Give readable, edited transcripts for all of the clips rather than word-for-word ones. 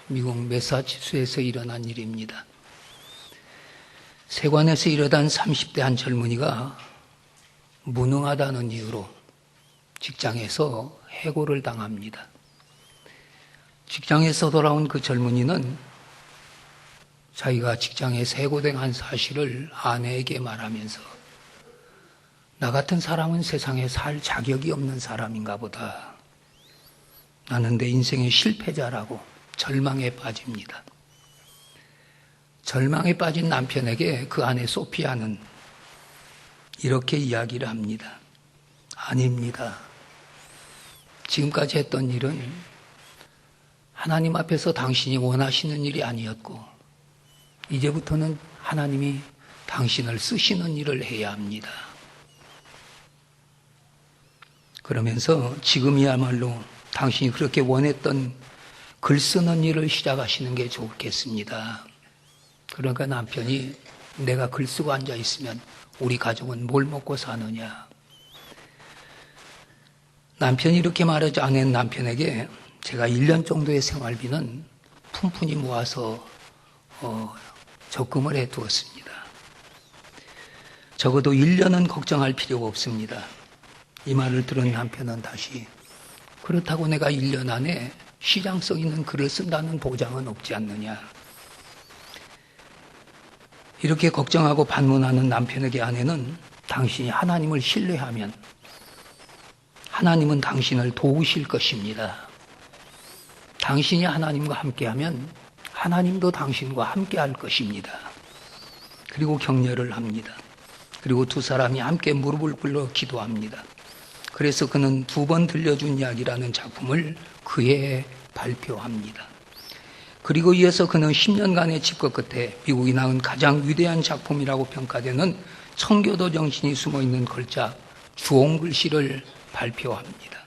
미국 매사추세츠에서 일어난 일입니다. 세관에서 일하던 30대 한 젊은이가 무능하다는 이유로 직장에서 해고를 당합니다. 직장에서 돌아온 그 젊은이는 자기가 직장에서 해고된 사실을 아내에게 말하면서 나 같은 사람은 세상에 살 자격이 없는 사람인가 보다. 나는 내 인생의 실패자라고 절망에 빠집니다. 절망에 빠진 남편에게 그 아내 소피아는 이렇게 이야기를 합니다. 아닙니다. 지금까지 했던 일은 하나님 앞에서 당신이 원하시는 일이 아니었고 이제부터는 하나님이 당신을 쓰시는 일을 해야 합니다. 그러면서 지금이야말로 당신이 그렇게 원했던 글 쓰는 일을 시작하시는 게 좋겠습니다. 그러니까 남편이 내가 글 쓰고 앉아 있으면 우리 가족은 뭘 먹고 사느냐. 남편이 이렇게 말하지 않은 남편에게 제가 1년 정도의 생활비는 푼푼히 모아서 적금을 해두었습니다. 적어도 1년은 걱정할 필요가 없습니다. 이 말을 들은 남편은 다시 그렇다고 내가 1년 안에 시장성 있는 글을 쓴다는 보장은 없지 않느냐. 이렇게 걱정하고 반문하는 남편에게 아내는 당신이 하나님을 신뢰하면 하나님은 당신을 도우실 것입니다. 당신이 하나님과 함께하면 하나님도 당신과 함께할 것입니다. 그리고 격려를 합니다. 그리고 두 사람이 함께 무릎을 꿇어 기도합니다. 그래서 그는 2번 들려준 이야기라는 작품을 그해 발표합니다. 그리고 이어서 그는 10년간의 집거 끝에 미국이 낳은 가장 위대한 작품이라고 평가되는 청교도 정신이 숨어있는 걸작 주홍글씨를 발표합니다.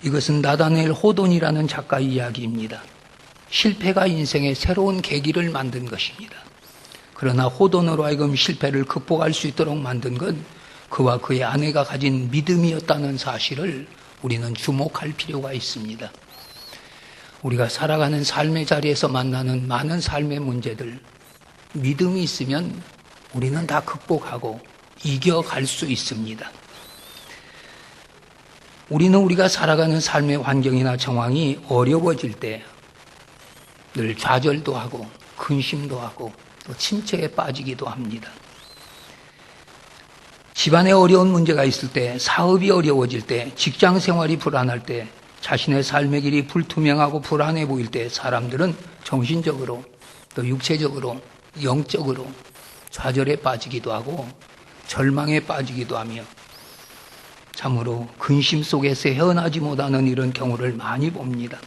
이것은 나다넬 호돈이라는 작가의 이야기입니다. 실패가 인생의 새로운 계기를 만든 것입니다. 그러나 호돈으로 하여금 실패를 극복할 수 있도록 만든 건 그와 그의 아내가 가진 믿음이었다는 사실을 우리는 주목할 필요가 있습니다. 우리가 살아가는 삶의 자리에서 만나는 많은 삶의 문제들, 믿음이 있으면 우리는 다 극복하고 이겨갈 수 있습니다. 우리는 우리가 살아가는 삶의 환경이나 정황이 어려워질 때 늘 좌절도 하고 근심도 하고 또 침체에 빠지기도 합니다. 집안에 어려운 문제가 있을 때, 사업이 어려워질 때, 직장 생활이 불안할 때, 자신의 삶의 길이 불투명하고 불안해 보일 때 사람들은 정신적으로 또 육체적으로 영적으로 좌절에 빠지기도 하고 절망에 빠지기도 하며 참으로 근심 속에서 헤어나지 못하는 이런 경우를 많이 봅니다.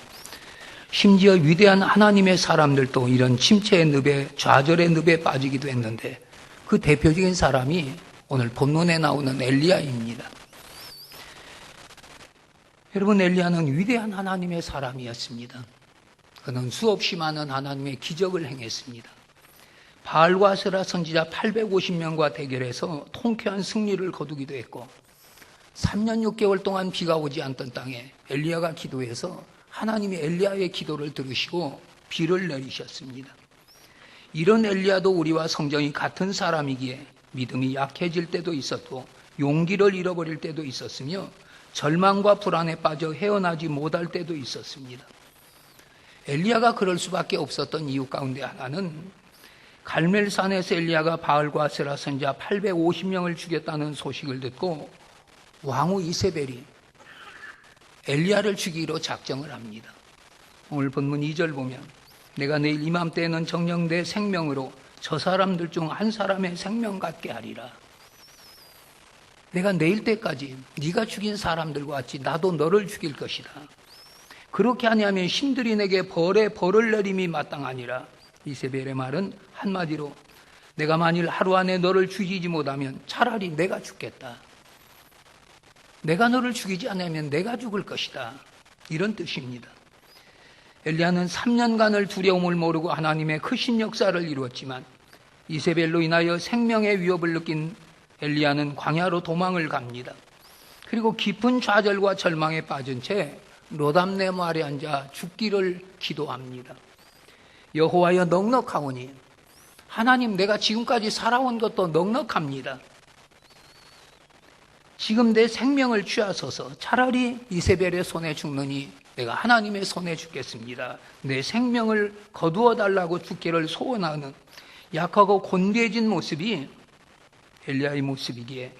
심지어 위대한 하나님의 사람들도 이런 침체의 늪에 좌절의 늪에 빠지기도 했는데 그 대표적인 사람이 오늘 본문에 나오는 엘리야입니다. 여러분, 엘리야는 위대한 하나님의 사람이었습니다. 그는 수없이 많은 하나님의 기적을 행했습니다. 바알과 아세라 선지자 850명과 대결해서 통쾌한 승리를 거두기도 했고 3년 6개월 동안 비가 오지 않던 땅에 엘리야가 기도해서 하나님이 엘리야의 기도를 들으시고 비를 내리셨습니다. 이런 엘리야도 우리와 성정이 같은 사람이기에 믿음이 약해질 때도 있었고 용기를 잃어버릴 때도 있었으며 절망과 불안에 빠져 헤어나지 못할 때도 있었습니다. 엘리야가 그럴 수밖에 없었던 이유 가운데 하나는 갈멜산에서 엘리야가 바알과 아세라 선지자 850명을 죽였다는 소식을 듣고 왕후 이세벨이 엘리야를 죽이기로 작정을 합니다. 오늘 본문 2절 보면 내가 내일 이맘때에는 정녕 내 생명으로 저 사람들 중 한 사람의 생명 같게 하리라. 내가 내일 때까지 네가 죽인 사람들과 같이 나도 너를 죽일 것이다. 그렇게 하냐면 신들이 내게 벌을 내림이 마땅하니라. 이세벨의 말은 한마디로 내가 만일 하루 안에 너를 죽이지 못하면 차라리 내가 죽겠다. 내가 너를 죽이지 않으면 내가 죽을 것이다. 이런 뜻입니다. 엘리야는 3년간을 두려움을 모르고 하나님의 크신 역사를 이루었지만 이세벨로 인하여 생명의 위협을 느낀 엘리야는 광야로 도망을 갑니다. 그리고 깊은 좌절과 절망에 빠진 채 로담네모 아래 앉아 죽기를 기도합니다. 여호와여 넉넉하오니, 하나님 내가 지금까지 살아온 것도 넉넉합니다. 지금 내 생명을 취하소서. 차라리 이세벨의 손에 죽느니 내가 하나님의 손에 죽겠습니다. 내 생명을 거두어 달라고 죽기를 소원하는 약하고 곤대해진 모습이 엘리야의 모습이기에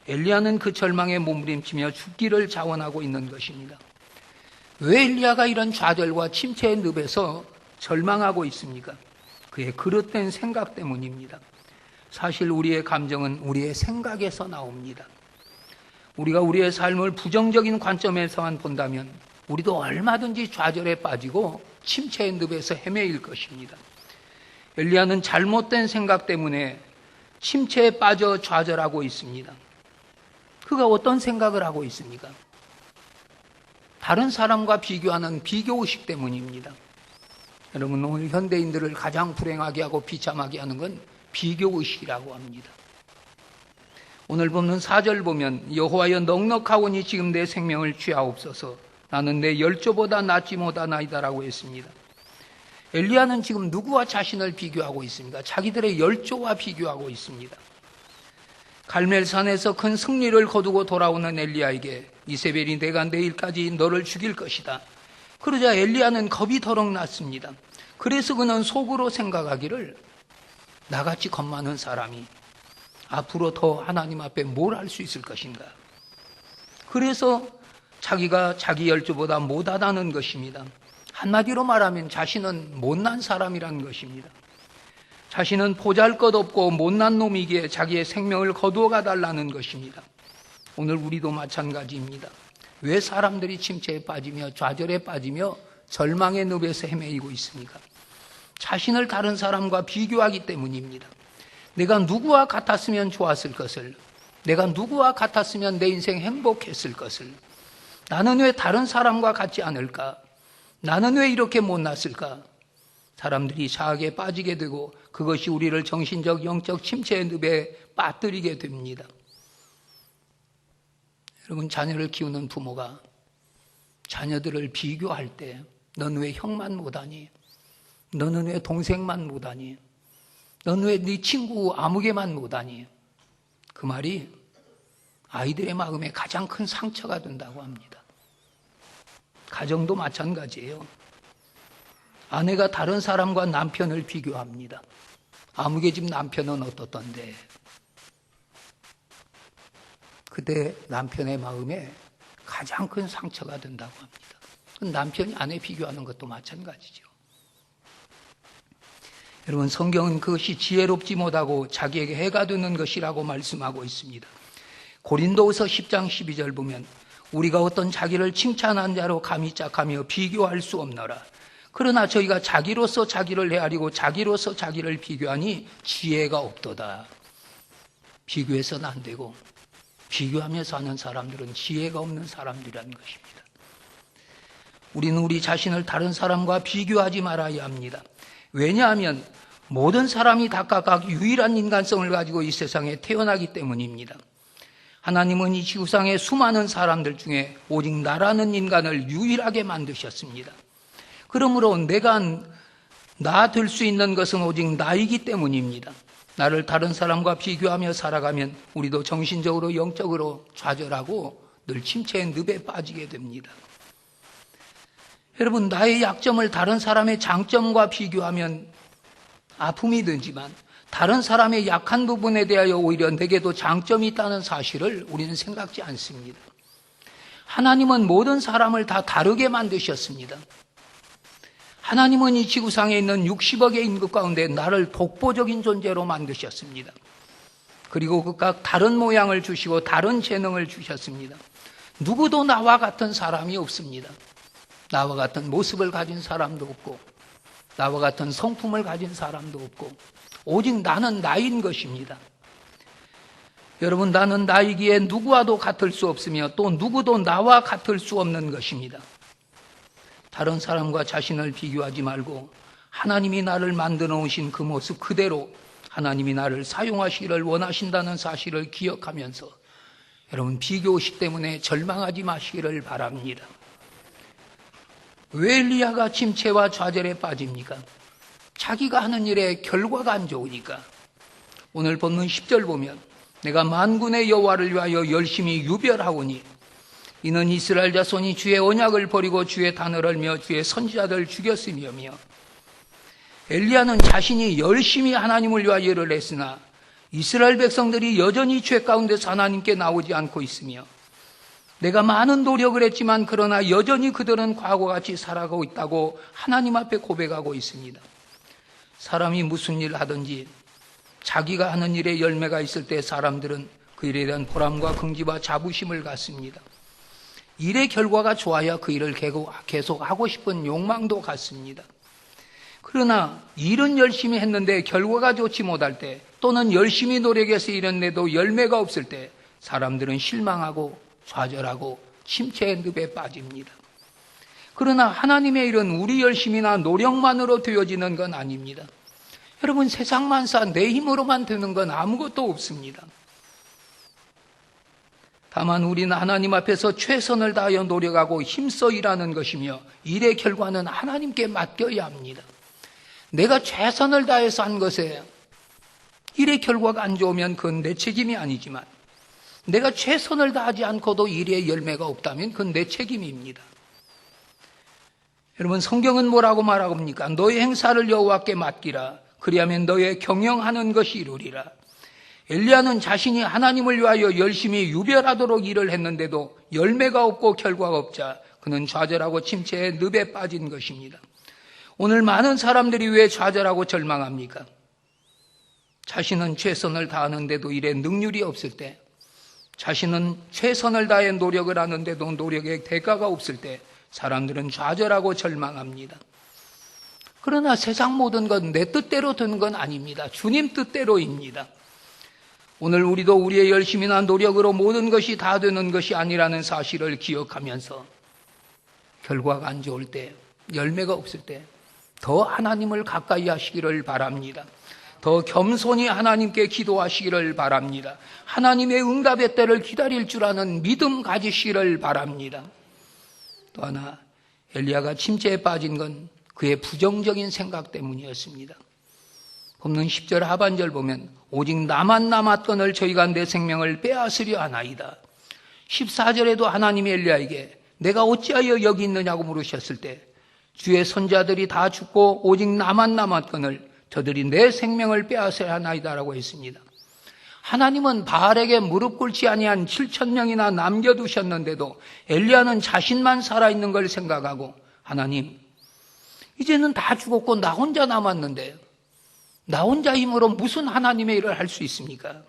엘리야는 그 절망에 몸부림치며 죽기를 자원하고 있는 것입니다. 왜 엘리야가 이런 좌절과 침체의 늪에서 절망하고 있습니까? 그의 그릇된 생각 때문입니다. 사실 우리의 감정은 우리의 생각에서 나옵니다. 우리가 우리의 삶을 부정적인 관점에서만 본다면 우리도 얼마든지 좌절에 빠지고 침체의 늪에서 헤매일 것입니다. 엘리야는 잘못된 생각 때문에 침체에 빠져 좌절하고 있습니다. 그가 어떤 생각을 하고 있습니까? 다른 사람과 비교하는 비교의식 때문입니다. 여러분, 오늘 현대인들을 가장 불행하게 하고 비참하게 하는 건 비교의식이라고 합니다. 오늘 보는 4절 보면 여호와여 넉넉하오니 지금 내 생명을 취하옵소서. 나는 내 열조보다 낫지 못하나이다라고 했습니다. 엘리야는 지금 누구와 자신을 비교하고 있습니까? 자기들의 열조와 비교하고 있습니다. 갈멜산에서 큰 승리를 거두고 돌아오는 엘리야에게 이세벨이 내가 내일까지 너를 죽일 것이다. 그러자 엘리야는 겁이 더럭 났습니다. 그래서 그는 속으로 생각하기를 나같이 겁 많은 사람이 앞으로 더 하나님 앞에 뭘 할 수 있을 것인가. 그래서 자기가 자기 열조보다 못하다는 것입니다. 한마디로 말하면 자신은 못난 사람이라는 것입니다. 자신은 보잘것없고 못난 놈이기에 자기의 생명을 거두어가 달라는 것입니다. 오늘 우리도 마찬가지입니다. 왜 사람들이 침체에 빠지며 좌절에 빠지며 절망의 늪에서 헤매이고 있습니까? 자신을 다른 사람과 비교하기 때문입니다. 내가 누구와 같았으면 좋았을 것을, 내가 누구와 같았으면 내 인생 행복했을 것을, 나는 왜 다른 사람과 같지 않을까? 나는 왜 이렇게 못났을까? 사람들이 자학에 빠지게 되고 그것이 우리를 정신적, 영적 침체의 늪에 빠뜨리게 됩니다. 여러분, 자녀를 키우는 부모가 자녀들을 비교할 때 넌 왜 형만 못하니? 너는 왜 동생만 못하니? 넌 왜 네 친구 아무개만 못하니? 그 말이 아이들의 마음에 가장 큰 상처가 된다고 합니다. 가정도 마찬가지예요. 아내가 다른 사람과 남편을 비교합니다. 아무개 집 남편은 어떻던데? 그때 남편의 마음에 가장 큰 상처가 된다고 합니다. 남편이 아내 비교하는 것도 마찬가지죠. 여러분, 성경은 그것이 지혜롭지 못하고 자기에게 해가 되는 것이라고 말씀하고 있습니다. 고린도후서 10장 12절 보면 우리가 어떤 자기를 칭찬한 자로 감히 짝하며 비교할 수 없노라. 그러나 저희가 자기로서 자기를 헤아리고 자기로서 자기를 비교하니 지혜가 없도다. 비교해서는 안 되고 비교하면서 하는 사람들은 지혜가 없는 사람들이라는 것입니다. 우리는 우리 자신을 다른 사람과 비교하지 말아야 합니다. 왜냐하면 모든 사람이 다 각각 유일한 인간성을 가지고 이 세상에 태어나기 때문입니다. 하나님은 이 지구상의 수많은 사람들 중에 오직 나라는 인간을 유일하게 만드셨습니다. 그러므로 내가 나 될 수 있는 것은 오직 나이기 때문입니다. 나를 다른 사람과 비교하며 살아가면 우리도 정신적으로 영적으로 좌절하고 늘 침체의 늪에 빠지게 됩니다. 여러분, 나의 약점을 다른 사람의 장점과 비교하면 아픔이 되지만 다른 사람의 약한 부분에 대하여 오히려 내게도 장점이 있다는 사실을 우리는 생각지 않습니다. 하나님은 모든 사람을 다 다르게 만드셨습니다. 하나님은 이 지구상에 있는 60억의 인구 가운데 나를 독보적인 존재로 만드셨습니다. 그리고 각각 다른 모양을 주시고 다른 재능을 주셨습니다. 누구도 나와 같은 사람이 없습니다. 나와 같은 모습을 가진 사람도 없고 나와 같은 성품을 가진 사람도 없고 오직 나는 나인 것입니다. 여러분, 나는 나이기에 누구와도 같을 수 없으며 또 누구도 나와 같을 수 없는 것입니다. 다른 사람과 자신을 비교하지 말고 하나님이 나를 만들어 오신 그 모습 그대로 하나님이 나를 사용하시기를 원하신다는 사실을 기억하면서 여러분, 비교의식 때문에 절망하지 마시기를 바랍니다. 왜 엘리야가 침체와 좌절에 빠집니까? 자기가 하는 일에 결과가 안 좋으니까. 오늘 본문 10절 보면 내가 만군의 여호와를 위하여 열심히 유별하오니 이는 이스라엘 자손이 주의 언약을 버리고 주의 단을 헐며 주의 선지자들을 죽였으며며. 엘리야는 자신이 열심히 하나님을 위하여 일을 했으나 이스라엘 백성들이 여전히 죄 가운데서 하나님께 나오지 않고 있으며 내가 많은 노력을 했지만 그러나 여전히 그들은 과거같이 살아가고 있다고 하나님 앞에 고백하고 있습니다. 사람이 무슨 일을 하든지 자기가 하는 일에 열매가 있을 때 사람들은 그 일에 대한 보람과 긍지와 자부심을 갖습니다. 일의 결과가 좋아야 그 일을 계속 하고 싶은 욕망도 갖습니다. 그러나 일은 열심히 했는데 결과가 좋지 못할 때 또는 열심히 노력해서 일했는데도 열매가 없을 때 사람들은 실망하고 좌절하고 침체의 늪에 빠집니다. 그러나 하나님의 일은 우리 열심이나 노력만으로 되어지는 건 아닙니다. 여러분, 세상 만사 내 힘으로만 되는 건 아무것도 없습니다. 다만 우리는 하나님 앞에서 최선을 다하여 노력하고 힘써 일하는 것이며 일의 결과는 하나님께 맡겨야 합니다. 내가 최선을 다해서 한 것에 일의 결과가 안 좋으면 그건 내 책임이 아니지만 내가 최선을 다하지 않고도 일의 열매가 없다면 그건 내 책임입니다. 여러분, 성경은 뭐라고 말하고 합니까? 너의 행사를 여호와께 맡기라. 그리하면 너의 경영하는 것이 이루리라. 엘리야는 자신이 하나님을 위하여 열심히 유별하도록 일을 했는데도 열매가 없고 결과가 없자 그는 좌절하고 침체의 늪에 빠진 것입니다. 오늘 많은 사람들이 왜 좌절하고 절망합니까? 자신은 최선을 다하는데도 일에 능률이 없을 때, 자신은 최선을 다해 노력을 하는데도 노력의 대가가 없을 때 사람들은 좌절하고 절망합니다. 그러나 세상 모든 건 내 뜻대로 되는 건 아닙니다. 주님 뜻대로입니다. 오늘 우리도 우리의 열심이나 노력으로 모든 것이 다 되는 것이 아니라는 사실을 기억하면서 결과가 안 좋을 때, 열매가 없을 때 더 하나님을 가까이 하시기를 바랍니다. 더 겸손히 하나님께 기도하시기를 바랍니다. 하나님의 응답의 때를 기다릴 줄 아는 믿음 가지시기를 바랍니다. 또 하나, 엘리야가 침체에 빠진 건 그의 부정적인 생각 때문이었습니다. 본문 10절 하반절 보면 오직 나만 남았거늘 저희가 내 생명을 빼앗으려 하나이다. 14절에도 하나님이 엘리야에게 내가 어찌하여 여기 있느냐고 물으셨을 때 주의 선자들이 다 죽고 오직 나만 남았거늘 저들이 내 생명을 빼앗으려 하나이다라고 했습니다. 하나님은 바알에게 무릎 꿇지 아니한 7,000명이나 남겨두셨는데도 엘리야는 자신만 살아있는 걸 생각하고 하나님, 이제는 다 죽었고 나 혼자 남았는데 나 혼자 힘으로 무슨 하나님의 일을 할 수 있습니까?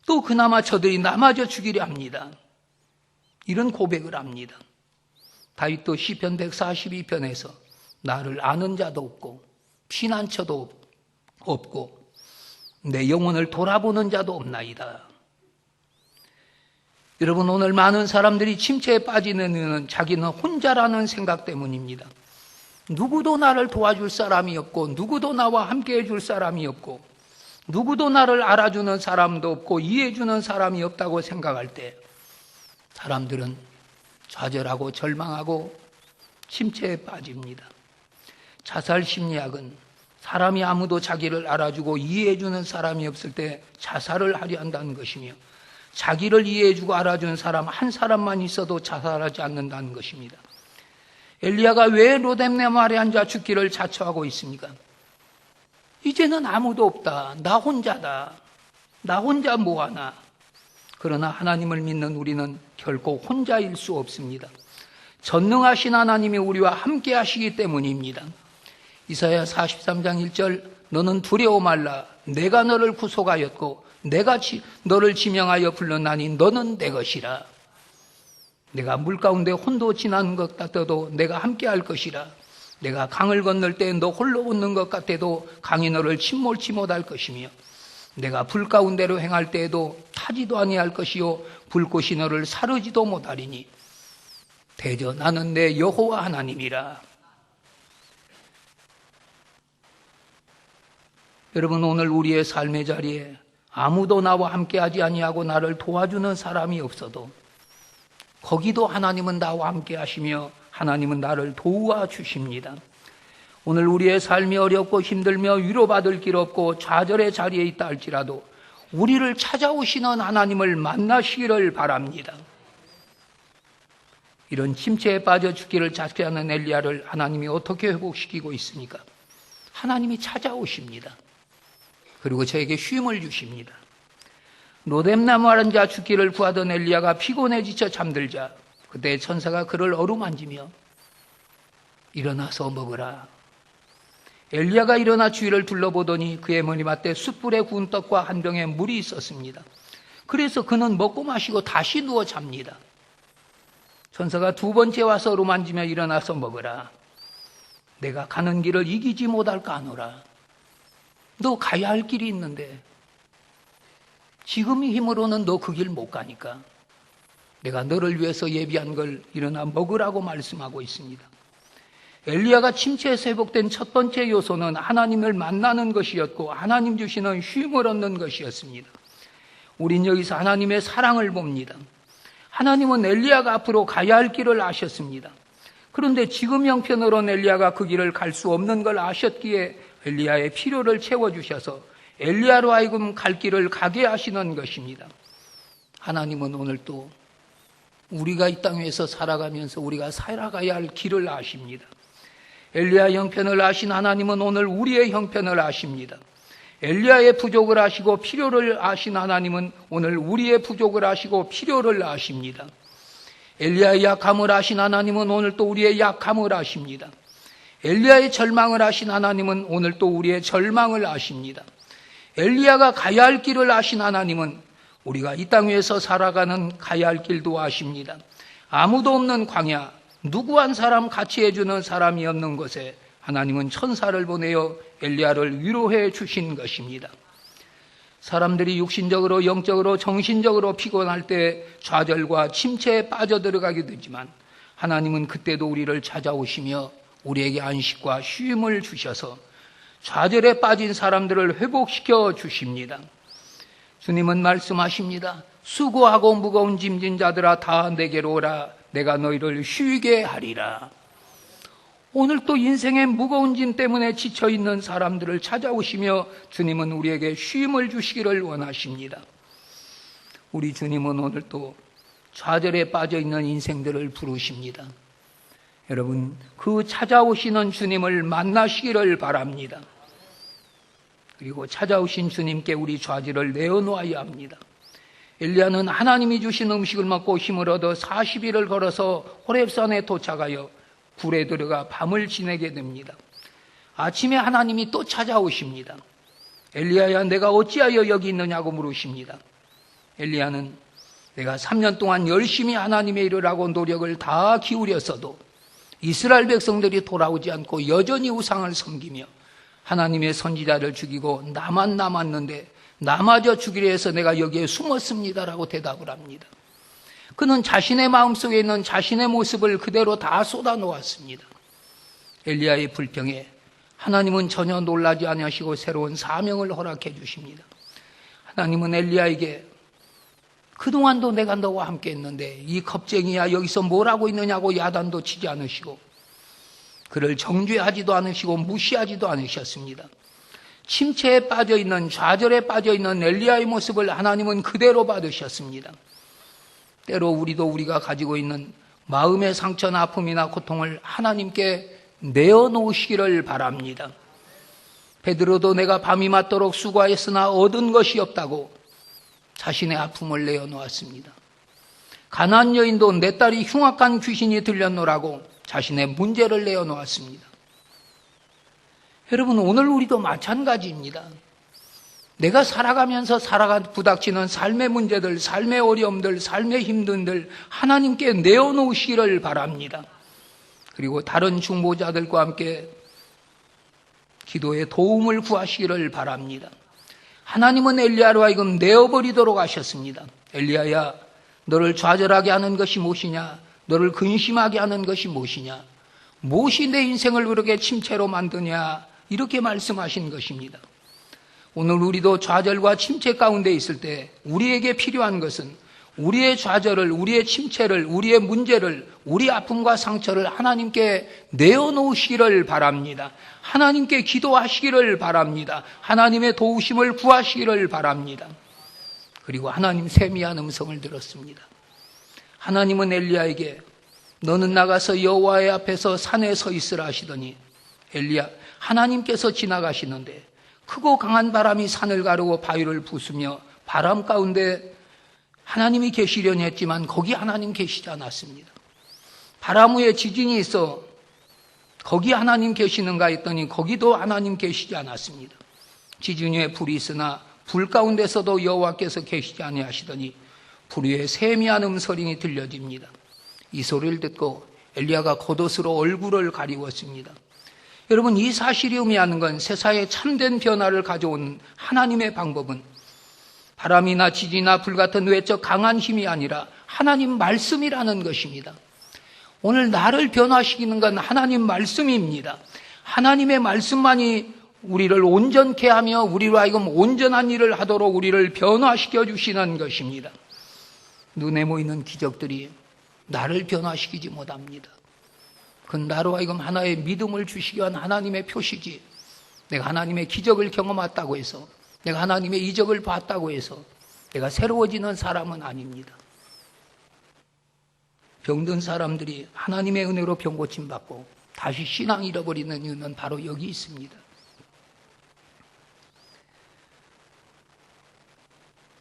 또 그나마 저들이 나마저 죽이려 합니다. 이런 고백을 합니다. 다윗도 시편 142편에서 나를 아는 자도 없고 피난처도 없고 내 영혼을 돌아보는 자도 없나이다. 여러분, 오늘 많은 사람들이 침체에 빠지는 이유는 자기는 혼자라는 생각 때문입니다. 누구도 나를 도와줄 사람이 없고 누구도 나와 함께 해줄 사람이 없고 누구도 나를 알아주는 사람도 없고 이해해주는 사람이 없다고 생각할 때 사람들은 좌절하고 절망하고 침체에 빠집니다. 자살 심리학은 사람이 아무도 자기를 알아주고 이해해주는 사람이 없을 때 자살을 하려 한다는 것이며 자기를 이해해주고 알아주는 사람 한 사람만 있어도 자살하지 않는다는 것입니다. 엘리야가 왜 로뎀나무 아래 앉아 죽기를 자처하고 있습니까? 이제는 아무도 없다. 나 혼자다. 나 혼자 뭐하나. 그러나 하나님을 믿는 우리는 결코 혼자일 수 없습니다. 전능하신 하나님이 우리와 함께 하시기 때문입니다. 이사야 43장 1절 너는 두려워 말라. 내가 너를 구속하였고 내가 너를 지명하여 불렀나니 너는 내 것이라. 내가 물 가운데 혼도 지나는 것 같아도 내가 함께 할 것이라. 내가 강을 건널 때 너 홀로 웃는 것 같아도 강이 너를 침몰치 못할 것이며 내가 불 가운데로 행할 때에도 타지도 아니할 것이요 불꽃이 너를 사르지도 못하리니 대저 나는 내 여호와 하나님이라. 여러분, 오늘 우리의 삶의 자리에 아무도 나와 함께하지 아니하고 나를 도와주는 사람이 없어도 거기도 하나님은 나와 함께 하시며 하나님은 나를 도와주십니다. 오늘 우리의 삶이 어렵고 힘들며 위로받을 길 없고 좌절의 자리에 있다 할지라도 우리를 찾아오시는 하나님을 만나시기를 바랍니다. 이런 침체에 빠져 죽기를 자초하는 엘리야를 하나님이 어떻게 회복시키고 있습니까? 하나님이 찾아오십니다. 그리고 저에게 쉼을 주십니다. 로뎀나무 아래 죽기를 구하던 엘리야가 피곤해 지쳐 잠들자 그때 천사가 그를 어루만지며 일어나서 먹으라. 엘리야가 일어나 주위를 둘러보더니 그의 머리맡에 숯불에 구운 떡과 한 병에 물이 있었습니다. 그래서 그는 먹고 마시고 다시 누워 잡니다. 천사가 두 번째 와서 어루만지며 일어나서 먹으라. 내가 가는 길을 이기지 못할까 하노라. 너 가야 할 길이 있는데 지금의 힘으로는 너 그 길 못 가니까 내가 너를 위해서 예비한 걸 일어나 먹으라고 말씀하고 있습니다. 엘리야가 침체에서 회복된 첫 번째 요소는 하나님을 만나는 것이었고 하나님 주시는 쉼을 얻는 것이었습니다. 우린 여기서 하나님의 사랑을 봅니다. 하나님은 엘리야가 앞으로 가야 할 길을 아셨습니다. 그런데 지금 형편으로는 엘리야가 그 길을 갈 수 없는 걸 아셨기에 엘리야의 필요를 채워주셔서 엘리야로 하여금 갈 길을 가게 하시는 것입니다. 하나님은 오늘 또 우리가 이 땅에서 살아가면서 우리가 살아가야 할 길을 아십니다. 엘리야 형편을 아신 하나님은 오늘 우리의 형편을 아십니다. 엘리야의 부족을 아시고 필요를 아신 하나님은 오늘 우리의 부족을 아시고 필요를 아십니다. 엘리야의 약함을 아신 하나님은 오늘 또 우리의 약함을 아십니다. 엘리야의 절망을 아신 하나님은 오늘 또 우리의 절망을 아십니다. 엘리야가 가야 할 길을 아신 하나님은 우리가 이 땅 위에서 살아가는 가야 할 길도 아십니다. 아무도 없는 광야, 누구 한 사람 같이 해주는 사람이 없는 곳에 하나님은 천사를 보내어 엘리야를 위로해 주신 것입니다. 사람들이 육신적으로, 영적으로, 정신적으로 피곤할 때 좌절과 침체에 빠져들어가게 되지만 하나님은 그때도 우리를 찾아오시며 우리에게 안식과 쉼을 주셔서 좌절에 빠진 사람들을 회복시켜 주십니다. 주님은 말씀하십니다. 수고하고 무거운 짐진 자들아 다 내게로 오라. 내가 너희를 쉬게 하리라. 오늘 또 인생의 무거운 짐 때문에 지쳐있는 사람들을 찾아오시며 주님은 우리에게 쉼을 주시기를 원하십니다. 우리 주님은 오늘 또 좌절에 빠져있는 인생들을 부르십니다. 여러분, 그 찾아오시는 주님을 만나시기를 바랍니다. 그리고 찾아오신 주님께 우리 좌절을 내어놓아야 합니다. 엘리야는 하나님이 주신 음식을 먹고 힘을 얻어 40일을 걸어서 호렙산에 도착하여 굴에 들어가 밤을 지내게 됩니다. 아침에 하나님이 또 찾아오십니다. 엘리야야, 내가 어찌하여 여기 있느냐고 물으십니다. 엘리야는 내가 3년 동안 열심히 하나님의 일을 하고 노력을 다 기울였어도 이스라엘 백성들이 돌아오지 않고 여전히 우상을 섬기며 하나님의 선지자를 죽이고 나만 남았는데 나마저 죽이려 해서 내가 여기에 숨었습니다라고 대답을 합니다. 그는 자신의 마음속에 있는 자신의 모습을 그대로 다 쏟아놓았습니다. 엘리야의 불평에 하나님은 전혀 놀라지 않으시고 새로운 사명을 허락해 주십니다. 하나님은 엘리야에게 그동안도 내가 너와 함께 했는데 이 겁쟁이야 여기서 뭘 하고 있느냐고 야단도 치지 않으시고 그를 정죄하지도 않으시고 무시하지도 않으셨습니다. 침체에 빠져있는, 좌절에 빠져있는 엘리야의 모습을 하나님은 그대로 받으셨습니다. 때로 우리도 우리가 가지고 있는 마음의 상처나 아픔이나 고통을 하나님께 내어놓으시기를 바랍니다. 베드로도 내가 밤이 맞도록 수고하였으나 얻은 것이 없다고 자신의 아픔을 내어놓았습니다. 가나안 여인도 내 딸이 흉악한 귀신이 들렸노라고 자신의 문제를 내어놓았습니다. 여러분, 오늘 우리도 마찬가지입니다. 내가 살아가면서 부닥치는 삶의 문제들, 삶의 어려움들, 삶의 힘든들 하나님께 내어놓으시기를 바랍니다. 그리고 다른 중보자들과 함께 기도에 도움을 구하시기를 바랍니다. 하나님은 엘리야로 하여금 내어버리도록 하셨습니다. 엘리야야, 너를 좌절하게 하는 것이 무엇이냐? 너를 근심하게 하는 것이 무엇이냐? 무엇이 내 인생을 그렇게 침체로 만드냐? 이렇게 말씀하신 것입니다. 오늘 우리도 좌절과 침체 가운데 있을 때 우리에게 필요한 것은 우리의 좌절을, 우리의 침체를, 우리의 문제를, 우리 아픔과 상처를 하나님께 내어놓으시기를 바랍니다. 하나님께 기도하시기를 바랍니다. 하나님의 도우심을 구하시기를 바랍니다. 그리고 하나님 세미한 음성을 들었습니다. 하나님은 엘리야에게 너는 나가서 여호와의 앞에서 산에 서 있으라 하시더니 엘리야, 하나님께서 지나가시는데 크고 강한 바람이 산을 가르고 바위를 부수며 바람 가운데 하나님이 계시려니 했지만 거기 하나님 계시지 않았습니다. 바람 후에 지진이 있어 거기 하나님 계시는가 했더니 거기도 하나님 계시지 않았습니다. 지진 후에 불이 있으나 불 가운데서도 여호와께서 계시지 아니하시더니 불 위에 세미한 음소리가 들려집니다. 이 소리를 듣고 엘리야가 겉옷으로 얼굴을 가리웠습니다. 여러분, 이 사실이 의미하는 건 세상에 참된 변화를 가져온 하나님의 방법은 바람이나 지진이나 불 같은 외적 강한 힘이 아니라 하나님 말씀이라는 것입니다. 오늘 나를 변화시키는 건 하나님 말씀입니다. 하나님의 말씀만이 우리를 온전케 하며 우리로 하여금 온전한 일을 하도록 우리를 변화시켜 주시는 것입니다. 눈에 보이는 기적들이 나를 변화시키지 못합니다. 그건 나로 하여금 하나의 믿음을 주시기 위한 하나님의 표시지, 내가 하나님의 기적을 경험했다고 해서, 내가 하나님의 이적을 봤다고 해서 내가 새로워지는 사람은 아닙니다. 병든 사람들이 하나님의 은혜로 병 고침 받고 다시 신앙 잃어버리는 이유는 바로 여기 있습니다.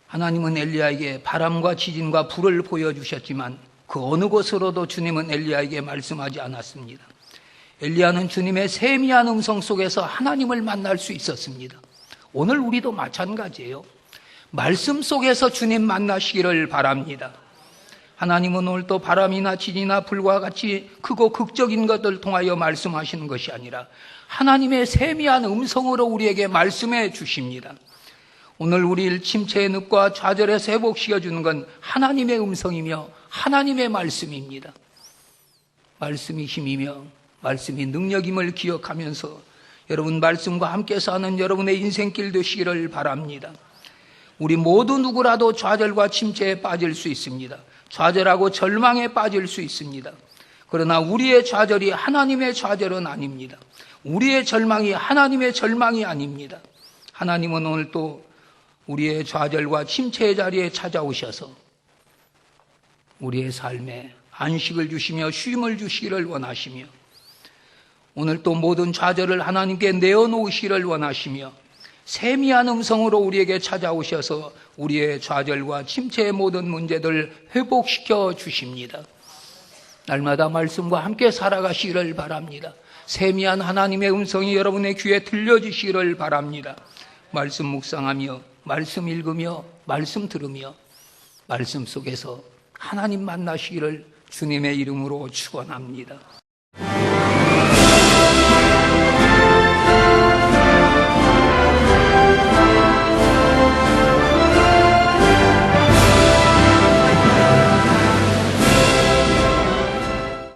하나님은 엘리야에게 바람과 지진과 불을 보여주셨지만 그 어느 곳으로도 주님은 엘리야에게 말씀하지 않았습니다. 엘리야는 주님의 세미한 음성 속에서 하나님을 만날 수 있었습니다. 오늘 우리도 마찬가지예요. 말씀 속에서 주님 만나시기를 바랍니다. 하나님은 오늘 또 바람이나 지진이나 불과 같이 크고 극적인 것들을 통하여 말씀하시는 것이 아니라 하나님의 세미한 음성으로 우리에게 말씀해 주십니다. 오늘 우리를 침체의 늪과 좌절에서 회복시켜주는 건 하나님의 음성이며 하나님의 말씀입니다. 말씀이 힘이며 말씀이 능력임을 기억하면서 여러분 말씀과 함께 사는 여러분의 인생길 되시기를 바랍니다. 우리 모두 누구라도 좌절과 침체에 빠질 수 있습니다. 좌절하고 절망에 빠질 수 있습니다. 그러나 우리의 좌절이 하나님의 좌절은 아닙니다. 우리의 절망이 하나님의 절망이 아닙니다. 하나님은 오늘 또 우리의 좌절과 침체의 자리에 찾아오셔서 우리의 삶에 안식을 주시며 쉼을 주시기를 원하시며 오늘 또 모든 좌절을 하나님께 내어놓으시기를 원하시며 세미한 음성으로 우리에게 찾아오셔서 우리의 좌절과 침체의 모든 문제들을 회복시켜 주십니다. 날마다 말씀과 함께 살아가시기를 바랍니다. 세미한 하나님의 음성이 여러분의 귀에 들려주시기를 바랍니다. 말씀 묵상하며 말씀 읽으며 말씀 들으며 말씀 속에서 하나님 만나시기를 주님의 이름으로 축원합니다.